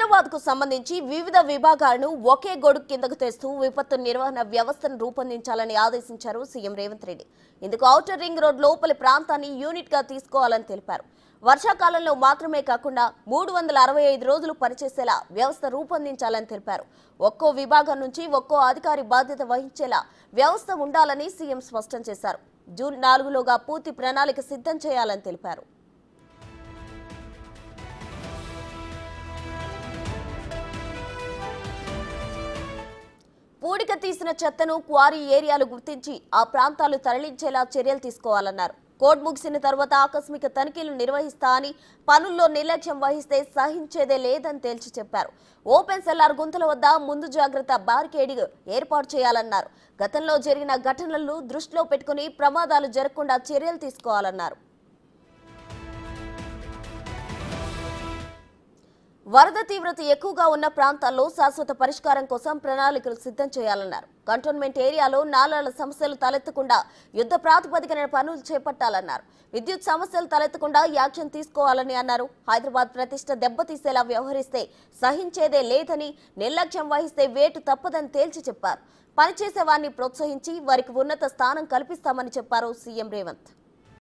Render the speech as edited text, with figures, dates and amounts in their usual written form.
హైదరాబాద్కు సంబంధించి వివిధ విభాగాలను ఒకే గొడుగు కిందకు తెస్తూ విపత్తు నిర్వహణ వ్యవస్థను రూపొందించాలని ఆదేశించారు సీఎం రేవంత్ రెడ్డి. ఇందుకు ఔటర్ రింగ్ రోడ్ లోపలి ప్రాంతాన్ని యూనిట్గా తీసుకోవాలని తెలిపారు. వర్షాకాలంలో మాత్రమే కాకుండా 365 రోజులు పనిచేసేలా వ్యవస్థ రూపొందించాలని తెలిపారు. ఒక్కో విభాగం నుంచి ఒక్కో అధికారి బాధ్యత వహించేలా వ్యవస్థ ఉండాలని సీఎం స్పష్టం చేశారు. జూన్ 4లోగా పూర్తి ప్రణాళిక సిద్ధం చేయాలని తెలిపారు. పూడిక తీసిన చెత్తను క్వారీ ఏరియాలు గుర్తించి ఆ ప్రాంతాలు తరలించేలా చర్యలు తీసుకోవాలన్నారు. కోడ్ ముగిసిన తర్వాత ఆకస్మిక తనిఖీలు నిర్వహిస్తా అని, పనుల్లో నిర్లక్ష్యం వహిస్తే సహించేదే లేదని తేల్చి చెప్పారు. ఓపెన్ సెల్లార్ గుంతల వద్ద ముందు జాగ్రత్త బారికేడింగ్ ఏర్పాటు చేయాలన్నారు. గతంలో జరిగిన ఘటనలను దృష్టిలో పెట్టుకుని ప్రమాదాలు జరగకుండా చర్యలు తీసుకోవాలన్నారు. వరద తీవ్రత ఎక్కువగా ఉన్న ప్రాంతాల్లో శాశ్వత పరిష్కారం కోసం ప్రణాళికలు సిద్ధం చేయాలన్నారు. కంటోన్మెంట్ ఏరియాలో నాలాల సమస్యలు తలెత్తకుండా యుద్ధ ప్రాతిపదికన పనులు చేపట్టాలన్నారు. విద్యుత్ సమస్యలు తలెత్తకుండా యాక్షన్ తీసుకోవాలని అన్నారు. హైదరాబాద్ ప్రతిష్ట దెబ్బతీసేలా వ్యవహరిస్తే సహించేదే లేదని, నిర్లక్ష్యం వహిస్తే వేటు తప్పదని తేల్చి చెప్పారు. పనిచేసే వారిని ప్రోత్సహించి వారికి ఉన్నత స్థానం కల్పిస్తామని చెప్పారు సీఎం రేవంత్.